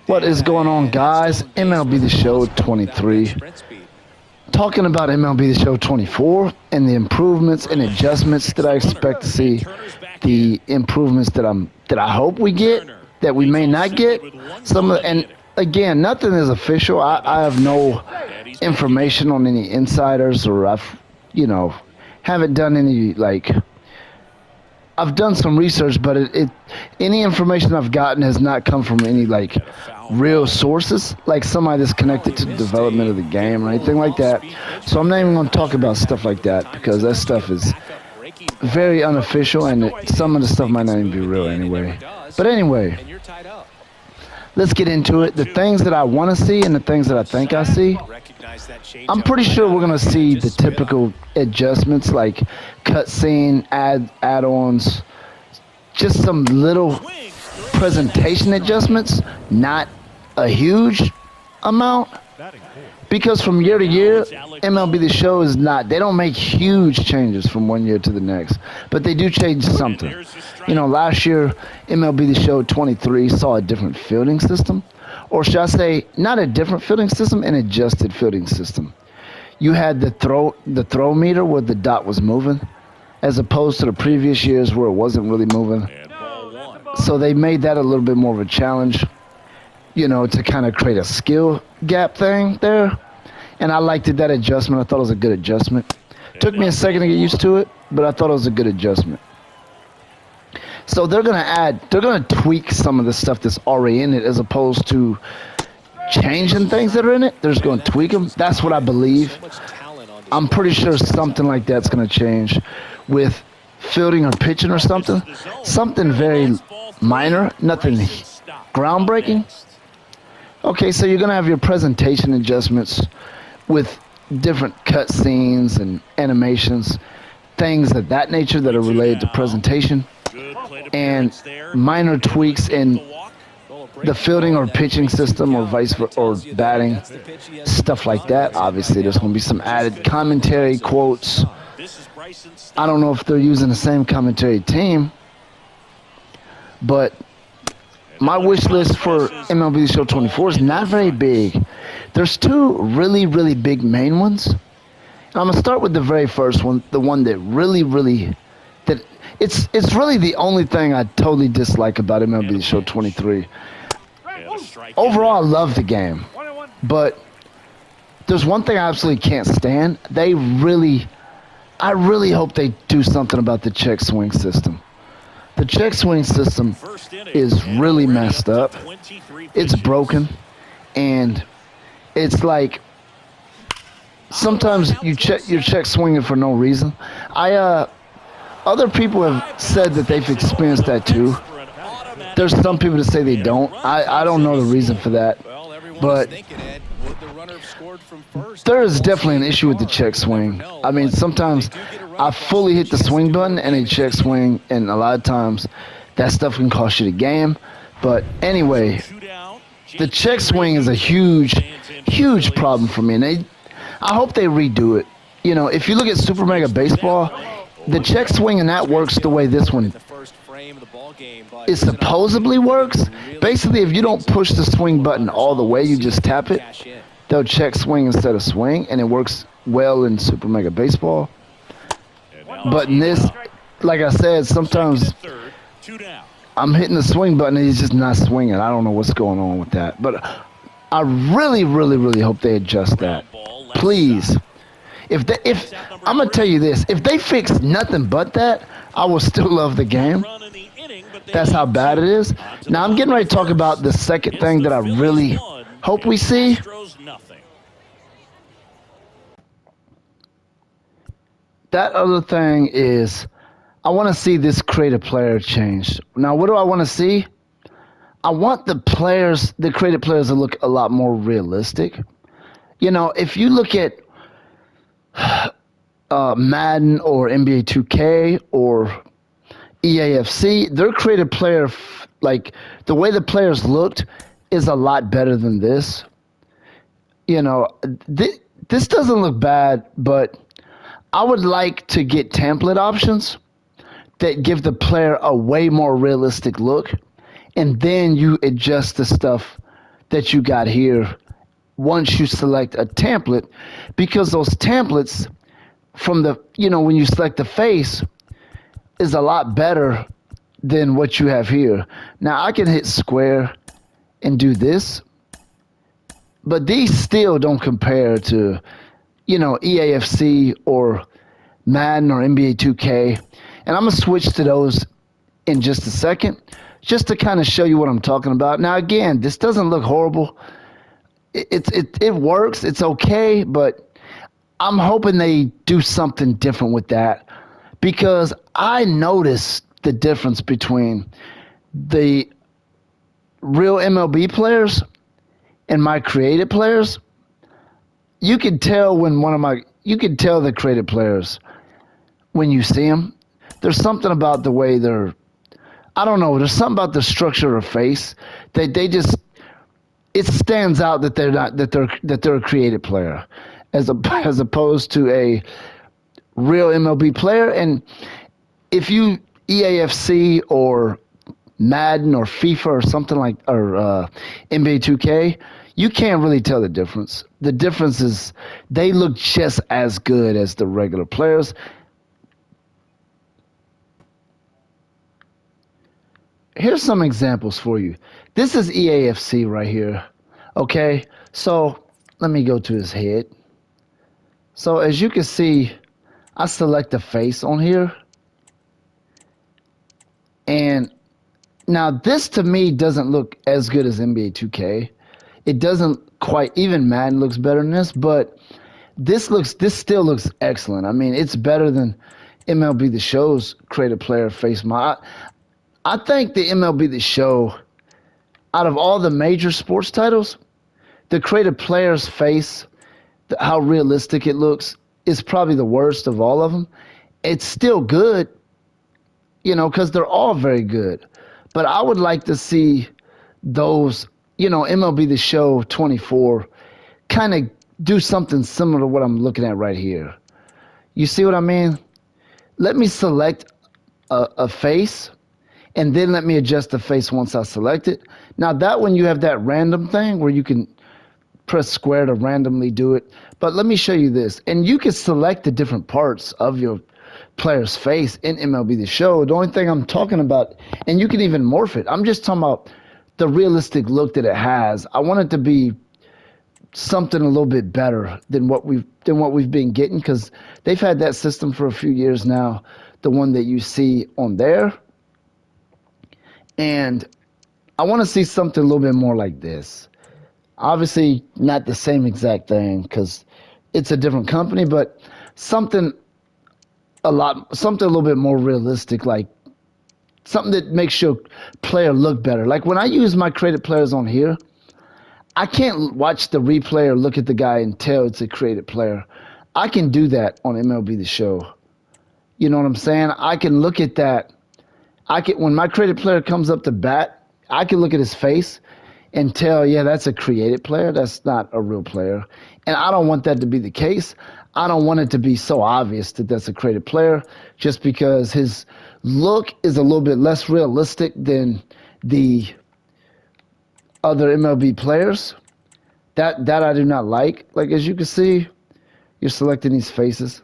What is going on, guys? MLB The Show 23. Talking about MLB The Show 24 and the improvements and adjustments that I expect to see, the improvements that I hope we get, that we may not get. And again, nothing is official. I have no information on any insiders, or haven't done any I've done some research, but any information I've gotten has not come from any real sources, like somebody that's connected to the development of the game or anything like that. So I'm not even going to talk about stuff like that, because that stuff is very unofficial, and some of the stuff might not even be real anyway. But anyway, let's get into it. The things that I want to see and the things that I think I see. I'm pretty sure we're going to see the typical adjustments, like cutscene, add-ons, just some little presentation adjustments, not a huge amount. Because from year to year, MLB The Show is not, they don't make huge changes from one year to the next, but they do change something. Last year, MLB The Show 23 saw a different fielding system. Or should I say, not a different fielding system, an adjusted fielding system. You had the throw meter where the dot was moving, as opposed to the previous years where it wasn't really moving. So they made that a little bit more of a challenge, to kind of create a skill gap thing there. And I liked that adjustment. I thought it was a good adjustment. Took me a second to get used to it, but I thought it was a good adjustment. So they're going to tweak some of the stuff that's already in it, as opposed to changing things that are in it. They're just going to tweak them. That's what I believe. I'm pretty sure something like that's going to change with fielding or pitching or something. Something very minor, nothing groundbreaking. Okay, so you're going to have your presentation adjustments with different cut scenes and animations, things of that nature that are related to presentation, and minor tweaks in the fielding or pitching system, or vice versa, or batting, stuff like that. Obviously, there's going to be some added commentary quotes. I don't know if they're using the same commentary team, but my wish list for MLB The Show 24 is not very big. There's two really, really big main ones. And I'm going to start with the very first one, the one that really, it's really the only thing I totally dislike about MLB The Show 23. Overall, I love the game, but there's one thing I absolutely can't stand. I really hope they do something about the check swing system. The check swing system is really messed up. It's broken, and it's like sometimes you're check swinging for no reason. Other people have said that they've experienced that too. There's some people that say they don't. I don't know the reason for that, but there is definitely an issue with the check swing. I mean, sometimes I fully hit the swing button and a check swing, and a lot of times that stuff can cost you the game. But anyway, the check swing is a huge problem for me, and I hope they redo it. If you look at Super Mega Baseball, the check swing and that works the way this one it supposedly works. Basically, if you don't push the swing button all the way, you just tap it, they'll check swing instead of swing, and it works well in Super Mega Baseball. But in this, like I said, sometimes I'm hitting the swing button and he's just not swinging. I don't know what's going on with that. But I really hope they adjust that. Please. If I'm going to tell you this, if they fix nothing but that, I will still love the game. That's how bad it is. Now, I'm getting ready to talk about the second thing that I really hope we see. That other thing is, I want to see this creative player change. Now, what do I want to see? I want the creative players to look a lot more realistic. If you look at Madden or NBA 2K or EAFC, their creative player, the way the players looked, is a lot better than this. This doesn't look bad, but I would like to get template options that give the player a way more realistic look, and then you adjust the stuff that you got here once you select a template, because those templates from the, when you select the face, is a lot better than what you have here. Now I can hit square and do this, but these still don't compare to, EAFC or Madden or NBA 2K. And I'm going to switch to those in just a second, just to kind of show you what I'm talking about. Now, again, this doesn't look horrible. It works. It's okay, but I'm hoping they do something different with that, because I noticed the difference between the real MLB players and my created players. You can tell you can tell the created players when you see them. There's something about the way I don't know, there's something about the structure of their face that it stands out that they're a created player as opposed to a real MLB player. And if you EAFC or Madden or FIFA or something like, or NBA 2K, you can't really tell the difference. The difference is they look just as good as the regular players. Here's some examples for you. This is EAFC right here. Okay, so let me go to his head. So as you can see, I select the face on here. And now this to me doesn't look as good as NBA 2K. It doesn't quite, even Madden looks better than this, but this still looks excellent. I mean, it's better than MLB The Show's creative player face mod. I think the MLB The Show, out of all the major sports titles, the creative player's face, how realistic it looks, is probably the worst of all of them. It's still good, because they're all very good. But I would like to see those, MLB The Show 24 kind of do something similar to what I'm looking at right here. You see what I mean? Let me select a face, and then let me adjust the face once I select it. Now that one, you have that random thing where you can press square to randomly do it. But let me show you this. And you can select the different parts of your player's face in MLB The Show. The only thing I'm talking about, and you can even morph it. I'm just talking about the realistic look that it has. I want it to be something a little bit better than what we've been getting, because they've had that system for a few years now, the one that you see on there. And I want to see something a little bit more like this. Obviously not the same exact thing because it's a different company, but something a little bit more realistic, like something that makes your player look better. Like when I use my created players on here, I can't watch the replay or look at the guy and tell it's a created player. I can do that on MLB The Show. You know what I'm saying? I can look at that. When my created player comes up to bat, I can look at his face and tell, yeah, that's a created player. That's not a real player. And I don't want that to be the case. I don't want it to be so obvious that that's a created player, just because his look is a little bit less realistic than the other MLB players. That I do not like. Like, as you can see, you're selecting these faces.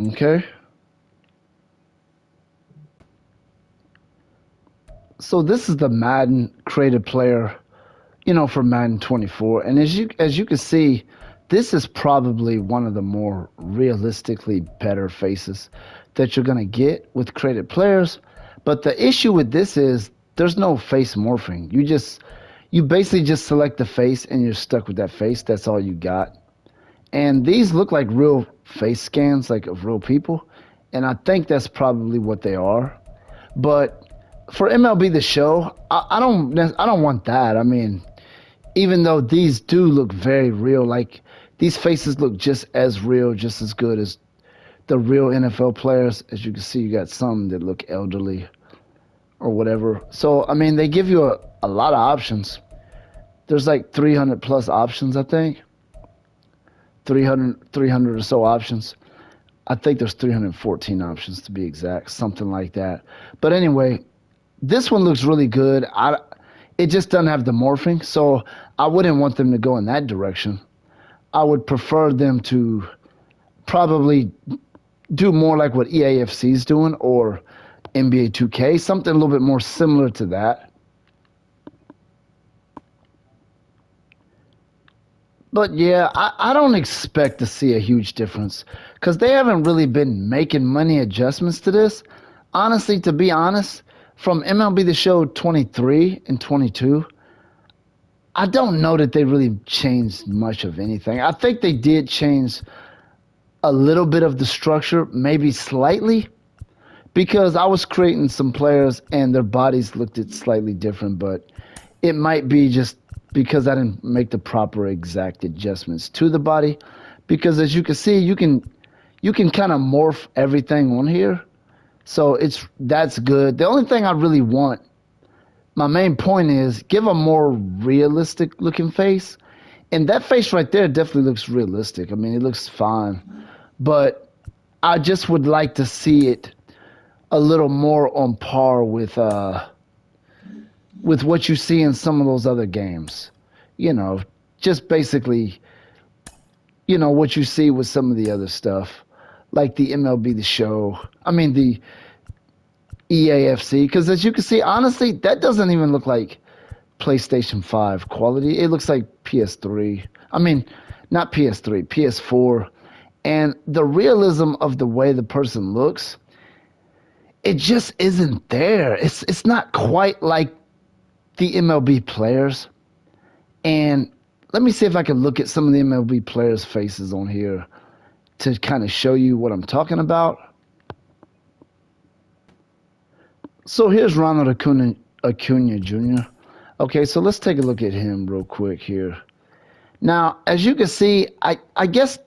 Okay. So this is the Madden created player, for Madden 24. And as you can see, this is probably one of the more realistically better faces that you're going to get with created players. But the issue with this is there's no face morphing. You basically just select the face and you're stuck with that face. That's all you got. And these look like real face scans, like of real people. And I think that's probably what they are. But for MLB The Show, I don't want that. I mean, even though these do look very real, like these faces look just as real, just as good as the real NFL players. As you can see, you got some that look elderly or whatever. So, I mean, they give you a lot of options. There's like 300 plus options, I think. 300 or so options. I think there's 314 options to be exact, something like that. But anyway, this one looks really good. It just doesn't have the morphing, so I wouldn't want them to go in that direction. I would prefer them to probably do more like what EAFC is doing or NBA 2K, something a little bit more similar to that. But yeah, I don't expect to see a huge difference because they haven't really been making money adjustments to this. Honestly, to be honest, from MLB The Show 23 and 22, I don't know that they really changed much of anything. I think they did change a little bit of the structure, maybe slightly, because I was creating some players and their bodies looked it slightly different, but it might be just because I didn't make the proper exact adjustments to the body. Because as you can see, you can kind of morph everything on here. So that's good. The only thing I really want, my main point is give a more realistic looking face. And that face right there definitely looks realistic. I mean, it looks fine. But I just would like to see it a little more on par with what you see in some of those other games. You know, just basically, what you see with some of the other stuff, like the MLB The Show. I mean, the EAFC. Because as you can see, honestly, that doesn't even look like PlayStation 5 quality. It looks like PS3. I mean, not PS3, PS4. And the realism of the way the person looks, it just isn't there. It's not quite like the MLB players. And let me see if I can look at some of the MLB players' faces on here to kind of show you what I'm talking about. So here's Ronald Acuna Jr. Okay, so let's take a look at him real quick here. Now, as you can see, I guess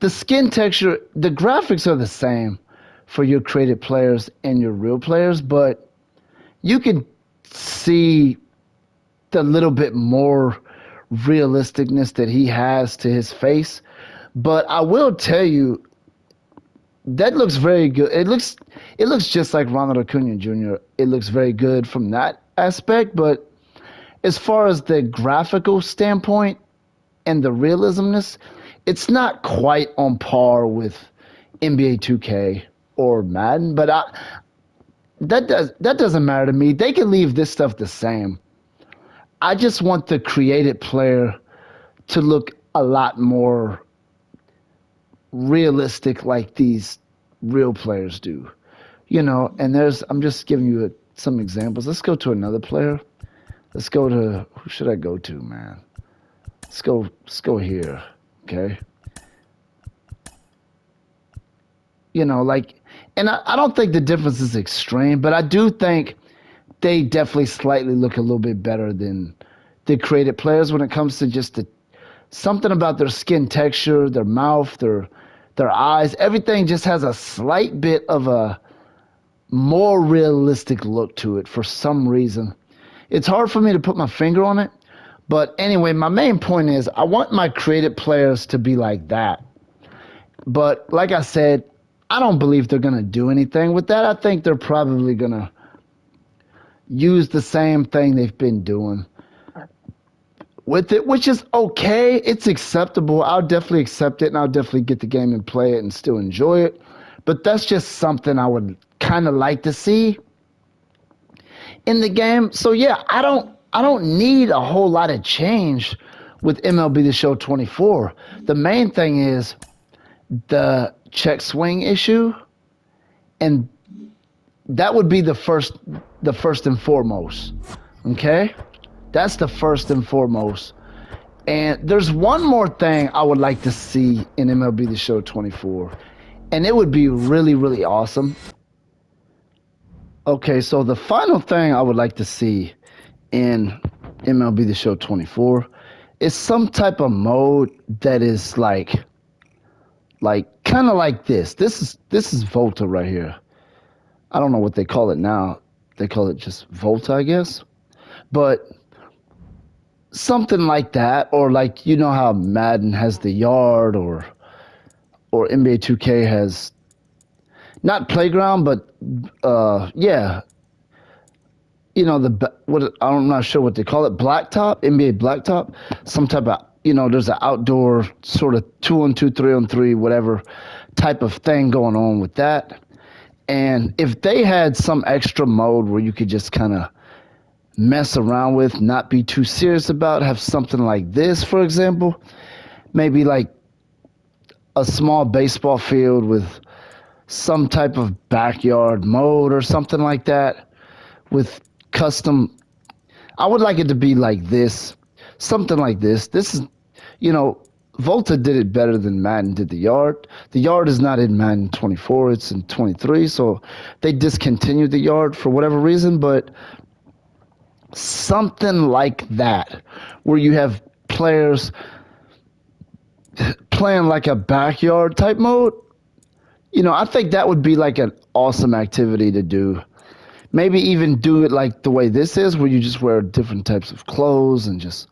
the skin texture, the graphics are the same for your created players and your real players, but you can see the little bit more realisticness that he has to his face. But I will tell you, that looks very good. It looks just like Ronald Acuna Jr. It looks very good from that aspect, but as far as the graphical standpoint and the realismness, it's not quite on par with NBA 2K or Madden, but that doesn't matter to me. They can leave this stuff the same. I just want the created player to look a lot more realistic like these real players do. And I'm just giving you some examples. Let's go to another player. Let's go to, who should I go to, man? Let's go here, okay? And I don't think the difference is extreme, but I do think they definitely slightly look a little bit better than the created players when it comes to just something about their skin texture, their mouth, their eyes. Everything just has a slight bit of a more realistic look to it for some reason. It's hard for me to put my finger on it. But anyway, my main point is I want my created players to be like that. But like I said, I don't believe they're going to do anything with that. I think they're probably going to use the same thing they've been doing with it, which is okay. It's acceptable. I'll definitely accept it, and I'll definitely get the game and play it and still enjoy it. But that's just something I would kind of like to see in the game. So yeah, I don't need a whole lot of change with MLB The Show 24. The main thing is the check swing issue, and that would be the first and foremost. Okay? That's the first and foremost. And there's one more thing I would like to see in MLB The Show 24, and it would be really, really awesome. Okay, so the final thing I would like to see in MLB The Show 24 is some type of mode that is like kind of like this. This is Volta right here. I don't know what they call it now. They call it just Volta, I guess. But something like that, or like how Madden has the yard, or or NBA 2K has not playground, but yeah, what I'm not sure what they call it, blacktop, NBA blacktop, some type of there's an outdoor sort of 2-on-2, 3-on-3, whatever type of thing going on with that. And if they had some extra mode where you could just kind of mess around with, not be too serious about, have something like this, for example, maybe like a small baseball field with some type of backyard mode or something like that with custom. I would like it to be like this, something like this. This is, you know, Volta did it better than Madden did the yard. The yard is not in Madden 24, it's in 23, so they discontinued the yard for whatever reason, but something like that, where you have players playing like a backyard type mode. I think that would be like an awesome activity to do. Maybe even do it like the way this is, where you just wear different types of clothes and just,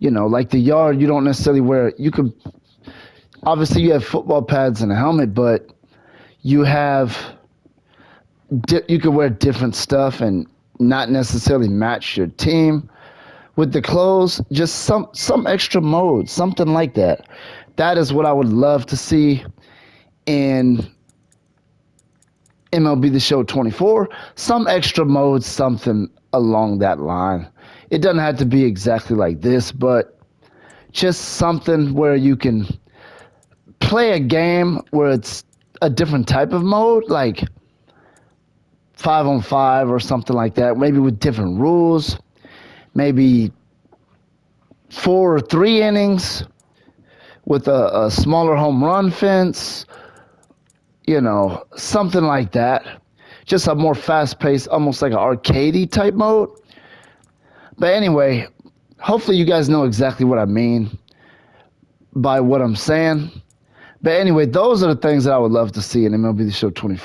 like the yard, you don't necessarily wear, you could, obviously you have football pads and a helmet, but you have, you could wear different stuff and not necessarily match your team with the clothes, just some extra mode, something like that. That is what I would love to see in MLB The Show 24, some extra mode, something along that line. It doesn't have to be exactly like this, but just something where you can play a game where it's a different type of mode, like 5-on-5 or something like that, maybe with different rules, maybe 4 or 3 innings with a smaller home run fence, something like that. Just a more fast-paced, almost like an arcadey type mode. But anyway, hopefully you guys know exactly what I mean by what I'm saying. But anyway, those are the things that I would love to see in MLB The Show 24.